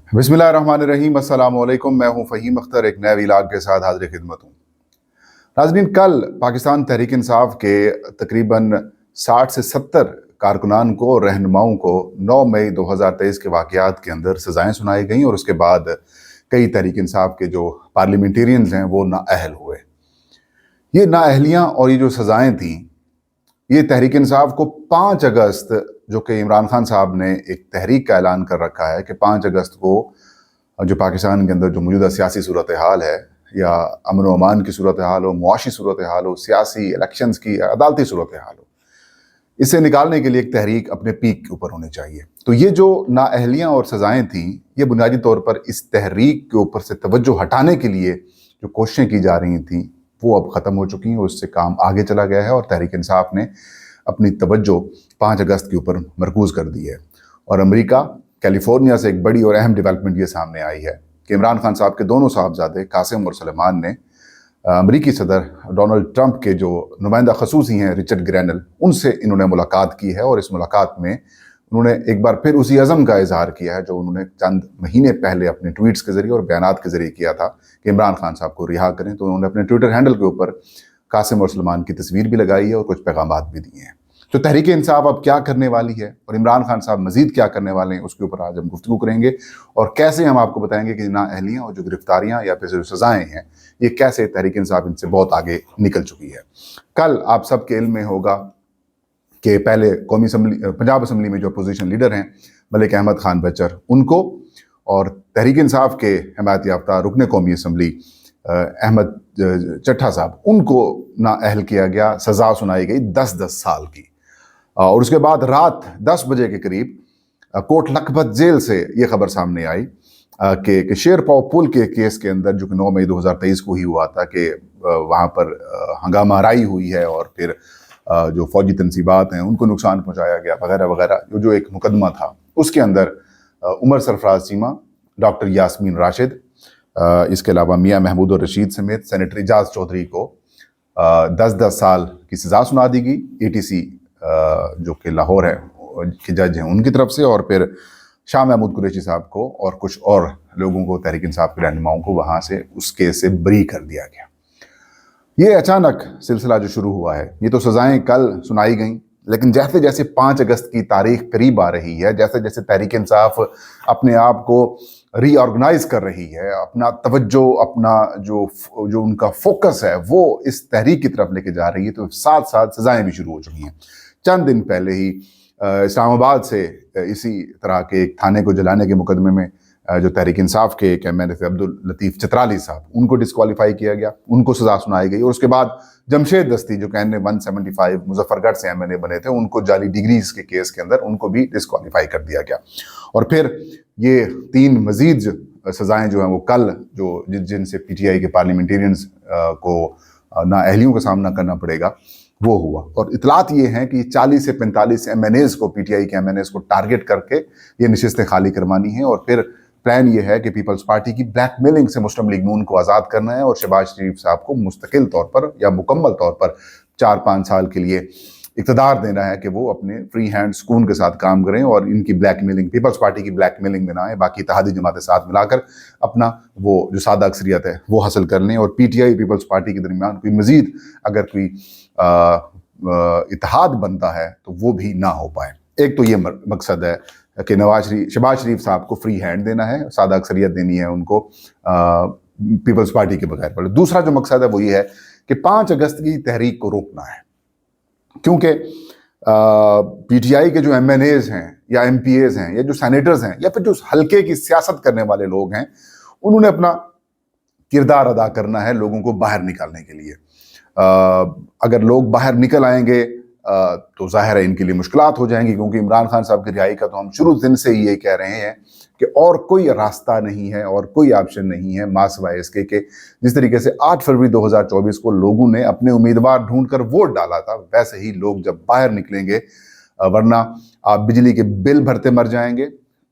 बिस्मिल्लाहिर्रहमानिर्रहीम। अस्सलाम वालेकुम। मैं हूं फ़हीम अख्तर, एक नए व्लॉग के साथ हाजिर खिदमत हूं। नाज़रीन, कल पाकिस्तान तहरीक इंसाफ के तकरीबन 60 से 70 कारकुनान को और रहनुमाओं को 9 मई 2023 के वाक़यात के अंदर सज़ाएँ सुनाई गईं और उसके बाद कई तहरीक इंसाफ के जो पार्लियामेंटेरियंस हैं वो नाअहल हुए। ये नाअहलियाँ और ये जो सज़ाएँ थीं, ये तहरीक इंसाफ को 5 अगस्त, जो कि इमरान खान साहब ने एक तहरीक का ऐलान कर रखा है कि 5 अगस्त को जो पाकिस्तान के अंदर जो मौजूदा सियासी सूरत हाल है, या अमन व अमान की सूरत हाल हो, मुआशी सूरत हाल हो, सियासी इलेक्शंस की, अदालती सूरत हाल हो, इसे निकालने के लिए एक तहरीक अपने पीक के ऊपर होनी चाहिए। तो ये जो नाअहलियाँ और सज़ाएँ थीं, ये बुनियादी तौर पर इस तहरीक के ऊपर से तवज्जो हटाने के लिए जो कोशिशें की जा रही थीं वो अब ख़त्म हो चुकी हैं, उससे काम आगे चला गया है और तहरीक इंसाफ ने अपनी तवज्जो 5 अगस्त के ऊपर मरकूज़ कर दी है। और अमेरिका, कैलिफोर्निया से एक बड़ी और अहम डेवलपमेंट ये सामने आई है कि इमरान खान साहब के दोनों साहबजादे कासिम और सलेमान ने अमेरिकी सदर डोनाल्ड ट्रंप के जो नुमाइंदा खसूसी हैं रिचर्ड ग्रैनल, उनसे इन्होंने मुलाकात की है। और इस मुलाकात में उन्होंने एक बार फिर उसी अज़म का इजहार किया है जो उन्होंने चंद महीने पहले अपने ट्वीट्स के ज़रिए और बयानात के ज़रिए किया था कि इमरान खान साहब को रिहा करें। तो उन्होंने अपने ट्विटर हैंडल के ऊपर कासिम और सलमान की तस्वीर भी लगाई है और कुछ पैगामात भी दिए हैं। तो तहरीक इंसाफ अब क्या करने वाली है और इमरान खान साहब मजीद क्या करने वाले हैं, उसके ऊपर आज हम गुफ्तगू करेंगे और कैसे हम आपको बताएंगे कि नाअहलियाँ और जो गिरफ्तारियाँ या फिर जो सज़ाएँ हैं, ये कैसे तहरीक इंसाफ इनसे बहुत आगे निकल चुकी है। कल आप सबके इल्म में होगा कि पहले कौमी असम्बली, पंजाब असम्बली में जो अपोजिशन लीडर हैं मलिक अहमद खान बचर, उनको और तहरीक इंसाफ के हिमायत याफ्ता रुकन कौमी असम्बली अहमद चट्ठा साहब, उनको नाअहल किया गया, सज़ा सुनाई गई 10-10 साल की। और उसके बाद रात 10 बजे के करीब कोट लखपत जेल से ये खबर सामने आई कि शेरपाव पुल के केस के अंदर, जो कि 9 मई 2023 को ही हुआ था, कि वहाँ पर हंगामा आराई हुई है और फिर जो फौजी तनसीबात हैं उनको नुकसान पहुँचाया गया वगैरह वगैरह, जो एक मुकदमा था उसके अंदर उमर सरफराज चीमा, डॉक्टर यास्मीन राशिद, इसके अलावा मियाँ महमूद और रशीद समेत सेनेटर एजाज चौधरी को 10-10 साल की सज़ा सुना दी गई। ATC जो कि लाहौर है के जज हैं उनकी तरफ से, और फिर शाह महमूद कुरैशी साहब को और कुछ और लोगों को, तहरीक इंसाफ के रहनुमाओं को, वहाँ से उस केस से बरी कर दिया गया। ये अचानक सिलसिला जो शुरू हुआ है, ये तो सज़ाएँ कल सुनाई गई, लेकिन जैसे जैसे 5 अगस्त की तारीख करीब आ रही है, जैसे जैसे तहरीक इंसाफ अपने आप को रीऑर्गेनाइज कर रही है, अपना तवज्जो, अपना जो उनका फोकस है वो इस तहरीक की तरफ लेके जा रही है, तो साथ साथ सज़ाएँ भी शुरू हो चुकी हैं। चंद दिन पहले ही इस्लामाबाद से इसी तरह के एक थाने को जलाने के मुकदमे में जो तहरीक इंसाफ के एक MNA थे अब्दुल लतीफ़ चतराली साहब, उनको डिस्क्वालीफाई किया गया, उनको सज़ा सुनाई गई। और उसके बाद जमशेद दस्ती, जो कि NA 175 मुजफ्फरगढ़ से MNA बने थे, उनको जाली डिग्रीज के केस के अंदर उनको भी डिस्क्वालीफाई कर दिया गया। और फिर ये 3 मजीद सज़ाएँ जो हैं वो कल, जो जिनसे PTI के पार्लियामेंटेरियंस को नाअहलियों का सामना करना पड़ेगा, वो हुआ। और इतलात ये हैं कि 40 से 45 MNAs को, PTI के MNAs को टारगेट करके ये नशिस्तें खाली करवानी हैं। और फिर प्लान ये है कि पीपल्स पार्टी की ब्लैकमेलिंग से मुस्लिम लीग नून को आज़ाद करना है और शहबाज शरीफ साहब को मुस्तकिल तौर पर या मुकम्मल तौर पर 4-5 साल के लिए इक़्तिदार देना है कि वो अपने फ्री हैंड सुकून के साथ काम करें और इनकी ब्लैकमेलिंग, पीपल्स पार्टी की ब्लैकमेलिंग में ना आए, बाकी इत्तेहादी जमातें साथ मिलाकर अपना वो जो सादा अक्सरियत है वो हासिल कर लें। और PTI पीपल्स पार्टी के दरमियान कोई मज़ीद अगर कोई इत्तेहाद बनता है तो वो भी ना हो पाए। एक तो ये मकसद है कि शहबाज शरीफ साहब को फ्री हैंड देना है, सादा अक्सरियत देनी है उनको पीपल्स पार्टी के बगैर। पर दूसरा जो मकसद है वो ये है कि 5 अगस्त की तहरीक को रोकना है, क्योंकि PTI के जो MNAs हैं या MPAs हैं या जो सेनेटर्स हैं या फिर जो हल्के की सियासत करने वाले लोग हैं, उन्होंने अपना किरदार अदा करना है लोगों को बाहर निकालने के लिए। अगर लोग बाहर निकल आएंगे तो जाहिर है इनके लिए मुश्किलात हो जाएंगी, क्योंकि इमरान खान साहब की रिहाई का तो हम शुरू दिन से ही ये कह रहे हैं कि और कोई रास्ता नहीं है और कोई ऑप्शन नहीं है मां सिवाय इसके कि जिस तरीके से 8 फरवरी 2024 को लोगों ने अपने उम्मीदवार ढूंढकर वोट डाला था, वैसे ही लोग जब बाहर निकलेंगे, वरना आप बिजली के बिल भरते मर जाएंगे,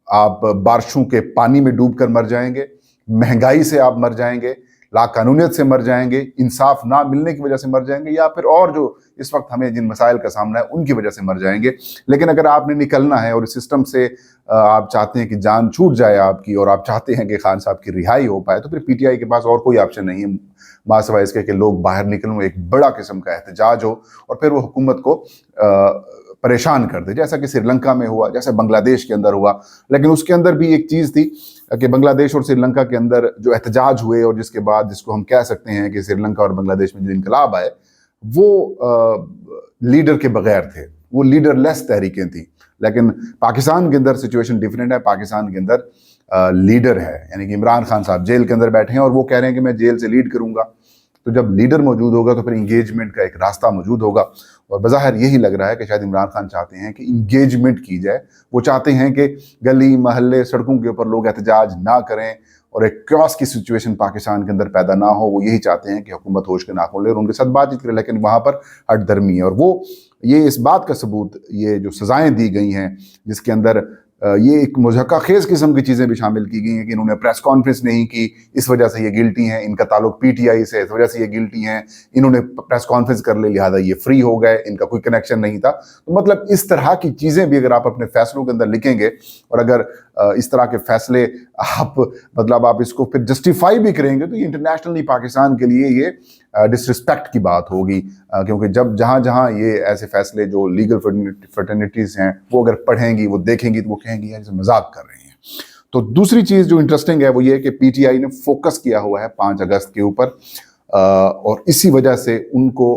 आप बारिशों के पानी में डूब कर मर जाएंगे, महंगाई से आप मर जाएंगे, लाकानूनियत से मर जाएंगे, इंसाफ ना मिलने की वजह से मर जाएंगे, या फिर और जो इस वक्त हमें जिन मसाइल का सामना है उनकी वजह से मर जाएंगे। लेकिन अगर आपने निकलना है और इस सिस्टम से आप चाहते हैं कि जान छूट जाए आपकी, और आप चाहते हैं कि खान साहब की रिहाई हो पाए, तो फिर पीटीआई के पास और कोई ऑप्शन नहीं है मासिवा इसके कि लोग बाहर निकलों, एक बड़ा किस्म का एहतजाज हो और फिर वो हुकूमत को परेशान कर दे, जैसा कि श्रीलंका में हुआ, जैसे बांग्लादेश के अंदर हुआ। लेकिन उसके अंदर भी एक चीज़ थी कि बांग्लादेश और श्रीलंका के अंदर जो एहतजाज हुए और जिसके बाद जिसको हम कह सकते हैं कि श्रीलंका और बांग्लादेश में जो इनकलाब आए वो लीडर के बगैर थे, वो लीडर लेस तहरीकें थी। लेकिन पाकिस्तान के अंदर सिचुएशन डिफरेंट है। पाकिस्तान के अंदर लीडर है, यानी कि इमरान खान साहब जेल के अंदर बैठे हैं और वो कह रहे हैं कि मैं जेल से लीड करूंगा। तो जब लीडर मौजूद होगा तो फिर इंगेजमेंट का एक रास्ता मौजूद होगा, और बज़ाहिर यही लग रहा है कि शायद इमरान खान चाहते हैं कि इंगेजमेंट की जाए। वो चाहते हैं कि गली महल्ले सड़कों के ऊपर लोग एहतजाज ना करें और एक क्योस की सिचुएशन पाकिस्तान के अंदर पैदा ना हो। वो यही चाहते हैं कि हुकूमत होश के नाखून ले और उनके साथ बातचीत करे, लेकिन वहाँ पर हटधर्मी है। और वो ये इस बात का सबूत, ये जो सज़ाएँ दी गई हैं जिसके अंदर ये एक मुज़क्का खेज़ किस्म की चीज़ें भी शामिल की गई हैं कि इन्होंने प्रेस कॉन्फ्रेंस नहीं की, इस वजह से ये गिल्टी हैं, इनका ताल्लुक पीटीआई से, इस वजह से ये गिल्टी हैं, इन्होंने प्रेस कॉन्फ्रेंस कर ली लिहाजा ये फ्री हो गए, इनका कोई कनेक्शन नहीं था। तो मतलब इस तरह की चीज़ें भी अगर आप अपने फैसलों के अंदर लिखेंगे और अगर इस तरह के फैसले आप मतलब आप इसको फिर जस्टिफाई भी करेंगे, तो ये इंटरनेशनली पाकिस्तान के लिए ये डिसरिस्पेक्ट की बात होगी, क्योंकि जब जहाँ जहाँ ये ऐसे फैसले जो लीगल फ्रेटर्निटीज़ हैं वो अगर पढ़ेंगी, वो देखेंगी, तो वो कहेंगी यार इसे मजाक कर रहे हैं। तो दूसरी चीज़ जो इंटरेस्टिंग है वो ये कि पीटीआई ने फोकस किया हुआ है 5 अगस्त के ऊपर, और इसी वजह से उनको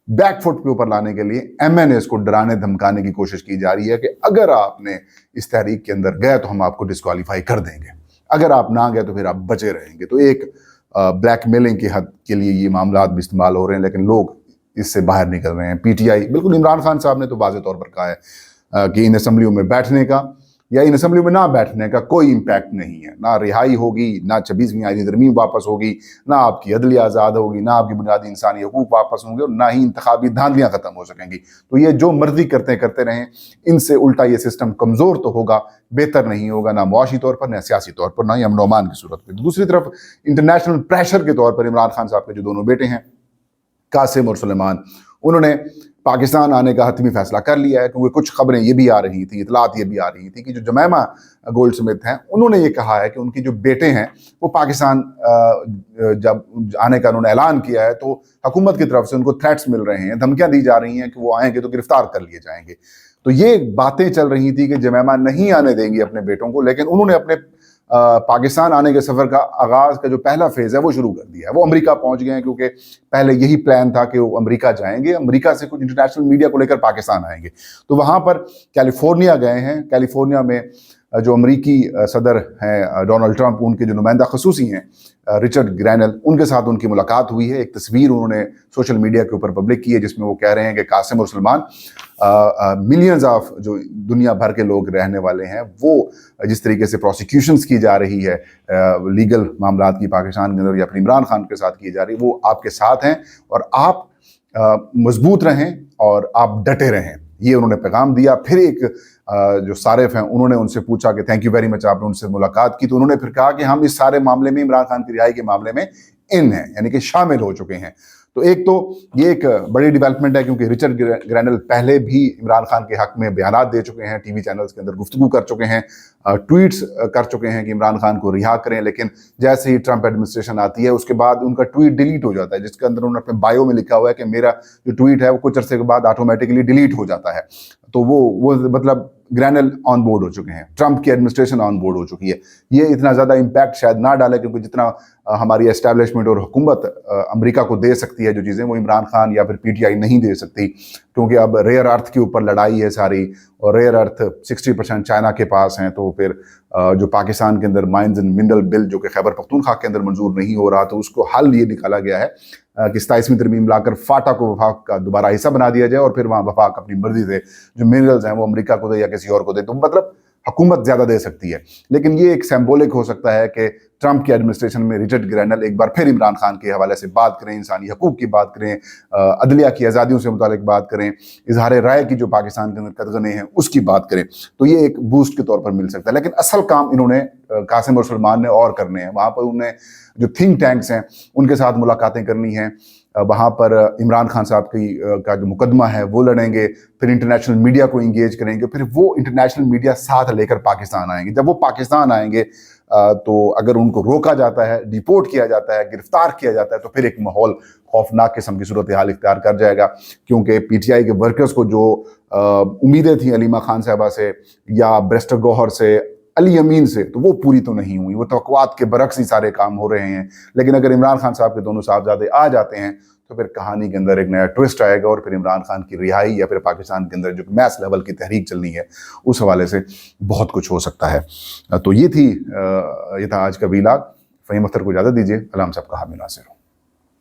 बैकफुट पे ऊपर लाने के लिए एमएनएस को डराने धमकाने की कोशिश की जा रही है कि अगर आपने इस तहरीक के अंदर गए तो हम आपको डिस्क्वालीफाई कर देंगे, अगर आप ना गए तो फिर आप बचे रहेंगे। तो एक ब्लैकमेलिंग की हद के लिए ये मामला भी इस्तेमाल हो रहे हैं, लेकिन लोग इससे बाहर निकल रहे हैं। पीटीआई बिल्कुल, इमरान खान साहब ने तो वाज़ेह तौर पर कहा है कि इन असम्बलियों में बैठने का या इन असम्बलियों में ना बैठने का कोई इम्पैक्ट नहीं है, ना रिहाई होगी, ना 26वीं आईनी तरमीम वापस होगी, ना आपकी अदलिया आज़ाद होगी, ना आपकी बुनियादी इंसानी हकूक़ वापस होंगे, और ना ही इंतखाबी धांधलियाँ ख़त्म हो सकेंगी। तो ये जो मर्जी करते रहें, इनसे उल्टा ये सिस्टम कमज़ोर तो होगा, बेहतर नहीं होगा, ना मुआशी तौर पर, ना सियासी तौर पर, ना ही अमन अमान की सूरत में। दूसरी तरफ इंटरनेशनल प्रेशर के तौर पर इमरान खान साहब के जो दोनों बेटे हैं कासिम और सुलेमान, उन्होंने पाकिस्तान आने का हतमी फैसला कर लिया है, क्योंकि कुछ खबरें ये भी आ रही थी, इतलात ये भी आ रही थी कि जो जमैमा गोल्डस्मिथ हैं उन्होंने ये कहा है कि उनके जो बेटे हैं वो पाकिस्तान जब आने का उन्होंने ऐलान किया है तो हुकूमत की तरफ से उनको थ्रेट्स मिल रहे हैं, धमकियां दी जा रही हैं कि वो आएंगे तो गिरफ्तार कर लिए जाएंगे। तो ये बातें चल रही थी कि जमैमा नहीं आने देंगी अपने बेटों को, लेकिन उन्होंने अपने पाकिस्तान आने के सफ़र का आगाज़ का जो पहला फेज़ है वो शुरू कर दिया है। वो अमेरिका पहुंच गए हैं, क्योंकि पहले यही प्लान था कि वो अमेरिका जाएंगे, अमेरिका से कुछ इंटरनेशनल मीडिया को लेकर पाकिस्तान आएंगे। तो वहाँ पर कैलिफोर्निया गए हैं। कैलिफोर्निया में जो अमरीकी सदर हैं डोनाल्ड ट्रंप, उनके जो नुमाइंदा खसूसी हैं रिचर्ड ग्रैनल, उनके साथ उनकी मुलाकात हुई है। एक तस्वीर उन्होंने सोशल मीडिया के ऊपर पब्लिक की है जिसमें वो कह रहे हैं कि कासिम और सलमान मिलियंस ऑफ जो दुनिया भर के लोग रहने वाले हैं, वो जिस तरीके से प्रोसिक्यूशंस की जा रही है लीगल मामलात की पाकिस्तान के अंदर या फिर इमरान खान के साथ की जा रही है, वो आपके साथ हैं और आप मजबूत रहें और आप डटे रहें, ये उन्होंने पैगाम दिया। फिर एक जो सारिफ हैं उन्होंने उनसे पूछा कि थैंक यू वेरी मच, आपने उनसे मुलाकात की, तो उन्होंने फिर कहा कि हम इस सारे मामले में, इमरान खान की रिहाई के मामले में इन हैं, यानी कि शामिल हो चुके हैं। तो एक तो ये एक बड़ी डेवलपमेंट है, क्योंकि रिचर्ड ग्रैनल पहले भी इमरान खान के हक में बयानात दे चुके हैं, टीवी चैनल्स के अंदर गुफ्तगू कर चुके हैं, ट्वीट्स कर चुके हैं कि इमरान खान को रिहा करें। लेकिन जैसे ही ट्रंप एडमिनिस्ट्रेशन आती है उसके बाद उनका ट्वीट डिलीट हो जाता है, जिसके अंदर उन्होंने अपने बायो में लिखा हुआ है कि मेरा जो ट्वीट है वो कुछ अरसे के बाद ऑटोमेटिकली डिलीट हो जाता है। तो वो मतलब ग्रैनल ऑन बोर्ड हो चुके हैं, ट्रंप की एडमिनिस्ट्रेशन ऑन बोर्ड हो चुकी है। ये इतना ज़्यादा इम्पैक्ट शायद ना डाले, क्योंकि जितना हमारी एस्टैब्लिशमेंट और हुकूमत अमेरिका को दे सकती है जो चीज़ें, वो इमरान खान या फिर पीटीआई नहीं दे सकती, क्योंकि अब रेयर अर्थ के ऊपर लड़ाई है सारी, और रेयर अर्थ 60% चाइना के पास हैं। तो फिर जो पाकिस्तान के अंदर माइंस एंड मिनरल बिल जो कि खैबर पख्तूनख्वा के अंदर मंजूर नहीं हो रहा, तो उसको हल ये निकाला गया है कि 27वीं तरमीम लाकर फाटा को वफाक का दोबारा हिस्सा बना दिया जाए और फिर वहाँ वफाक अपनी मर्जी से जो मिनरल्स हैं वो अमेरिका को दे या किसी और को दे। तो मतलब हुकूमत ज़्यादा दे सकती है, लेकिन ये एक सिंबॉलिक हो सकता है कि ट्रंप की एडमिनिस्ट्रेशन में रिचर्ड ग्रैनल एक बार फिर इमरान खान के हवाले से बात करें, इंसानी हकूक़ की बात करें, अदलिया की आज़ादियों से मुतालिक बात करें, इजहार राय की जो पाकिस्तान के अंदर कदगने हैं उसकी बात करें। तो ये एक बूस्ट के तौर पर मिल सकता है, लेकिन असल काम इन्होंने قاسم اور سلمان نے اور کرنے ہیں. وہاں پر انہیں جو تھنک ٹینکس ہیں ان کے ساتھ ملاقاتیں کرنی ہیں. وہاں پر عمران خان صاحب کا جو مقدمہ ہے وہ لڑیں گے. پھر انٹرنیشنل میڈیا کو انگیج کریں گے. پھر وہ انٹرنیشنل میڈیا ساتھ لے کر پاکستان آئیں گے. جب وہ پاکستان آئیں گے تو اگر ان کو روکا جاتا ہے, ڈیپورٹ کیا جاتا ہے, گرفتار کیا جاتا ہے, تو پھر ایک ماحول خوفناک قسم کی صورتحال اختیار کر جائے گا. کیونکہ پی ٹی آئی کے ورکرز کو جو امیدیں تھیں علیمہ خان صاحبہ سے یا بیرسٹر گوہر سے, علی امین سے, تو وہ پوری تو نہیں ہوئی. وہ توقعات کے برعکس ہی سارے کام ہو رہے ہیں. لیکن اگر عمران خان صاحب کے دونوں صاحبزادے آ جاتے ہیں تو پھر کہانی کے اندر ایک نیا ٹوسٹ آئے گا, اور پھر عمران خان کی رہائی یا پھر پاکستان کے اندر جو میس لیول کی تحریک چلنی ہے اس حوالے سے بہت کچھ ہو سکتا ہے. تو یہ تھا آج کا ویلاگ. فہیم اختر کو اجازت دیجیے. اللہ ہم سب کا حامی ناصر ہو.